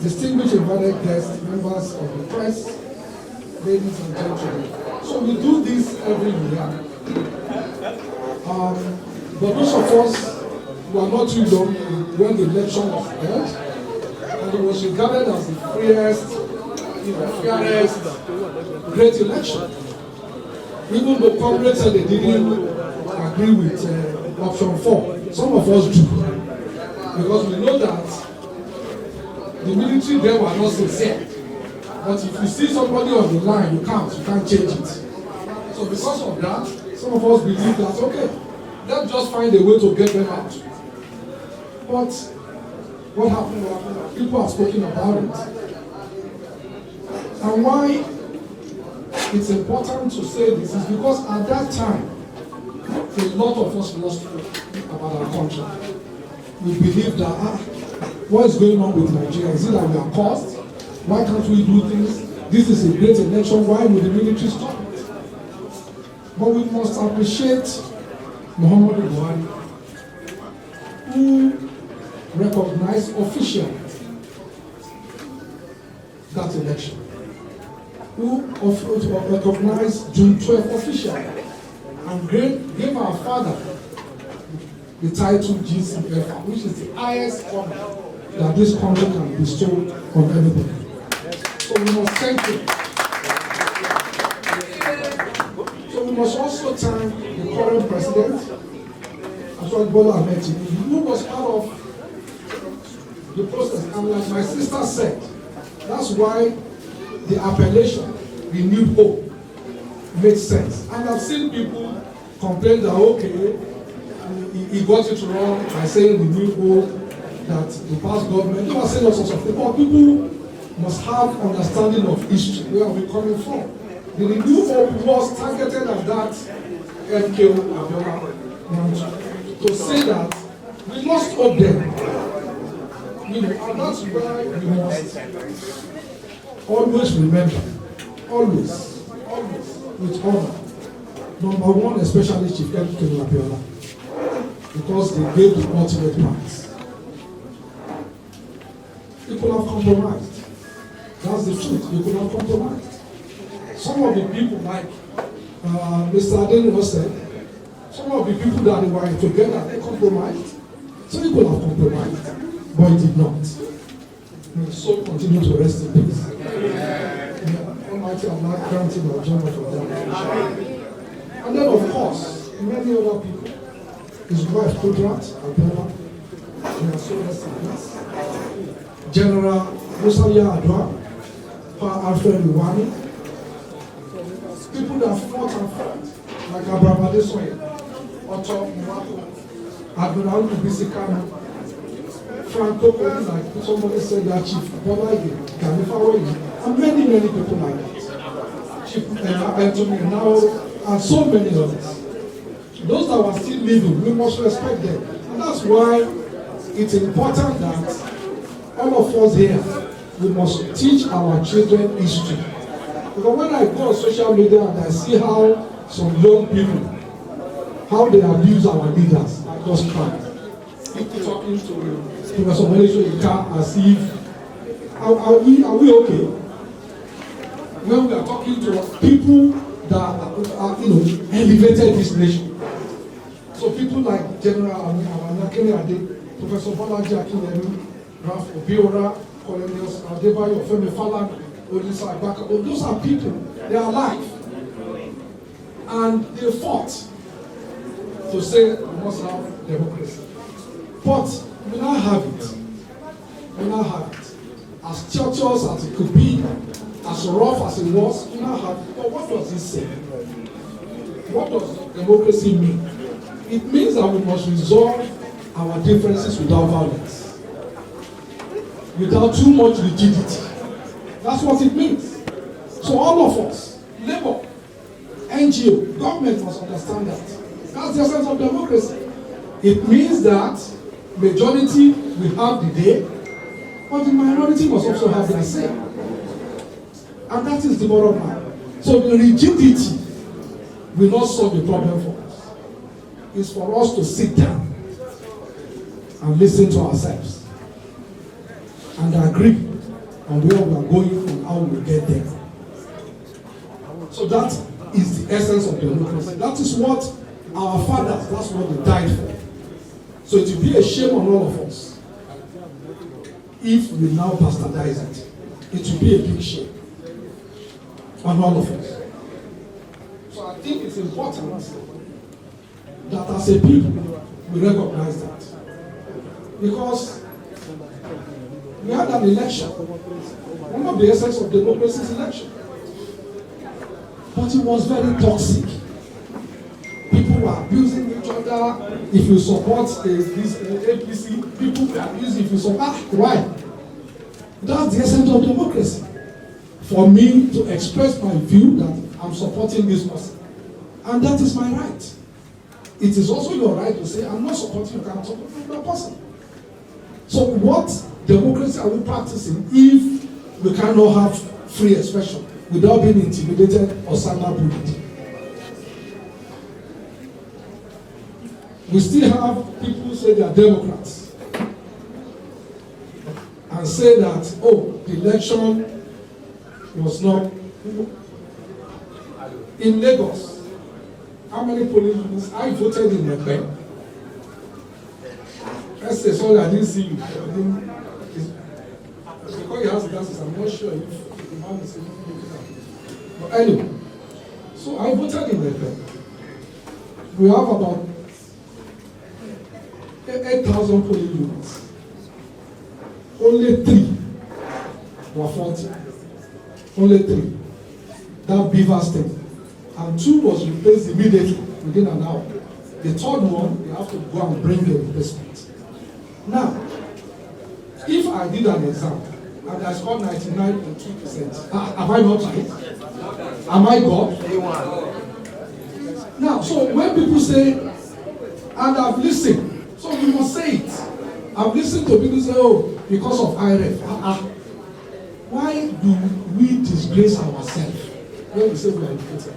Distinguished invited guests, members of the press, ladies and gentlemen. So we do this every year. But most of us who are not too young when the election was held, and it was regarded as the freest, fairest, great election. Even though Congress said they didn't agree with option 4, some of us do. Because we know that the military there were not sincere. But if you see somebody on the line, you can't change it. So because of that, some of us believe that, okay, let's just find a way to get them out. But what happened? People have spoken about it. And why it's important to say this is because at that time, a lot of us lost hope about our country. We believe that, what is going on with Nigeria? Is it that we are cursed? Why can't we do things? This is a great election. Why would the military stop it? But we must appreciate Muhammadu Buhari, who recognized officially that election, who recognized June 12th officially, and gave our father the title GCFR, which is the highest honor that this country can bestow on everybody. So we must thank him. So we must also thank the current president, Bola Ahmed Tinubu, who was part of the process. And like my sister said, that's why the appellation, renewed hope, made sense. And I've seen people complain that, okay, he got it wrong by saying renewed hope, that the past government, they were saying all sorts of things. But people must have understanding of history, where are we coming from. The renewed hope was targeted at that MKO Abiola to say that we lost hope then. And that's why we must always remember, always, with honor. Number one, especially Chief MKO Abiola, because they gave the ultimate prize. People have compromised. That's the truth. They could have compromised. Some of the people, like Mr. Adeniro said, some of the people that they were together, they compromised. Some people have compromised, but it did not. May the soul continue to rest in peace. Almighty Allah grant him a journey for them. And then, of course, many other people. His wife, Kudrat Abiola, may her soul rest in peace. General Musaya Adwa, Alfred Iwani, people that fought and fought, like Abraham Adesoye, Otto Mwako, Admiral Kubisikano, Franco Koli, like somebody said that Chief Bolaide, Ganifawe, and many people like that. Chief Anthony now, and so many others. Those that were still living, we must respect them. And that's why it's important that all of us here, we must teach our children history. Because when I go on social media and I see how some young people, how they abuse our leaders, I just cry. People talking to Professor Moleso Ika as if, are we okay? When we are talking to people that are elevated this nation. So people like General Amanakene Ade, Professor Bolaji Akinwumi, Ralph Obiora, Colonel Adebayo, Femi Falana, Odisa Ibaka, those are people, they are alive. And they fought to say we must have democracy. But we now have it. We now have it. As tortuous as it could be, as rough as it was, we now have it. But what does it say? What does democracy mean? It means that we must resolve our differences without violence, without too much rigidity. That's what it means. So all of us, labor, NGO, government must understand that. That's the essence of democracy. It means that majority will have the day, but the minority must also have their say. And that is the bottom line. So the rigidity will not solve the problem for us. It's for us to sit down and listen to ourselves and agree on where we are going and how we get there. So that is the essence of democracy. That is what our fathers, that's what they died for. So it will be a shame on all of us if we now bastardize it. It will be a big shame on all of us. So I think it's important that as a people we recognize that. Because we had an election. One of the essence of democracy is election. But it was very toxic. People were abusing each other. If you support this APC, people were abusing. If you support, why? That's the essence of democracy. For me to express my view that I'm supporting this person. And that is my right. It is also your right to say, I'm not supporting you, I'm supporting that person. So what democracy are we practicing if we cannot have free expression without being intimidated or cyberbullied? We still have people who say they are Democrats and say that, oh, the election was not in Lagos. How many polling units? I voted in Remembra. I say, sorry, I didn't see you. Because he has glasses, I'm not sure if the man is looking at it. But anyway, so I voted in Remembra. We have about 8,000 polling units. Only 3 were faulty. Only 3. That Beaver State. And 2 was replaced immediately within an hour. The third one, they have to go and bring the replacement. Now, if I did an exam and I scored 99.2%, have I not right? Am I God? Now, so when people say, and I've listened, so we must say it. I've listened to people say, oh, because of IRF. Why do we disgrace ourselves when we say we are educated?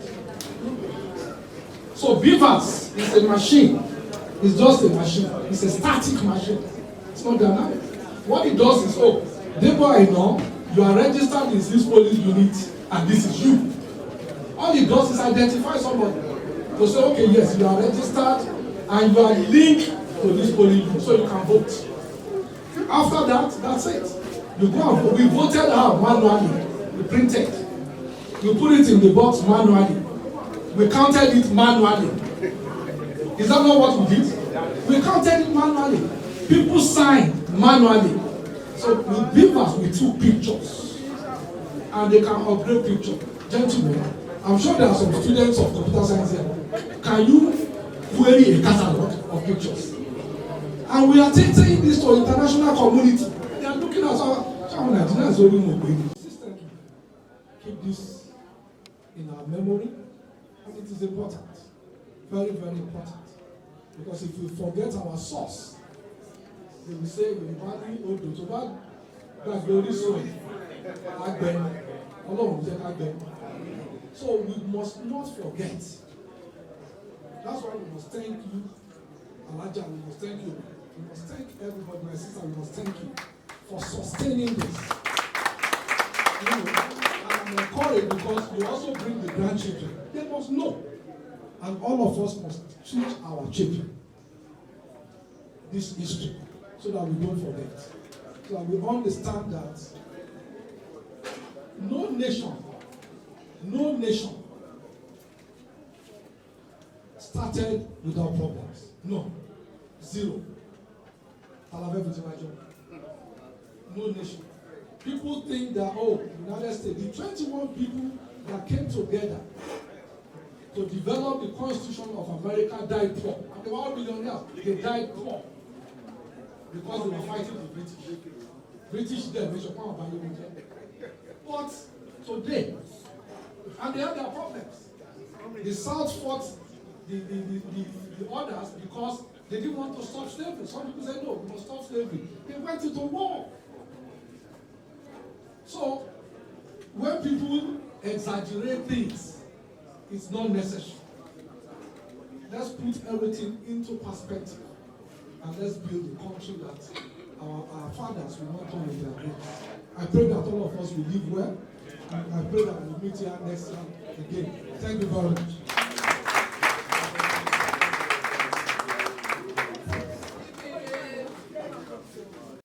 So Beavers is a machine. It's just a machine. It's a static machine. It's not dynamic. What it does is, oh, therefore I know you are registered in this police unit and this is you. All it does is identify somebody. To say, okay, yes, you are registered and you are linked to this police unit, so you can vote. After that, that's it. You go and vote. We voted out manually. We printed. We put it in the box manually. We counted it manually. Is that not what we did? We counted it manually. People signed manually. So with Beavers, we took pictures. And they can upgrade picture. Gentlemen, I'm sure there are some students of computer science here. Can you query a catalog of pictures? And we are taking this to international community. They are looking at our Nigerians holding Mobile. System keep this in our memory, and it is important. Very, very important. Because if we forget our source, they will say we value Odo to that glory soul. So we must not forget. That's why we must thank you, Alaja, we must thank you. We must thank everybody, my sister, we must thank you for sustaining this. You know, I'm encouraged because you also bring the grandchildren. They must know. And all of us must teach our children this history so that we don't forget. So that we understand that no nation started without problems. No. Zero. No nation. People think that, oh, United States, the 21 people that came together to develop the Constitution of America died poor. And they were all billionaires. They died poor because they were fighting the British. British then, they should come and value them. But today, and they have their problems. The South fought the others because they didn't want to stop slavery. Some people said, no, we must stop slavery. They went into war. So, when people exaggerate things, it's not necessary. Let's put everything into perspective and let's build a country that our fathers will not turn in their graves. I pray that all of us will live well. And I pray that we'll meet here next time again. Thank you very much.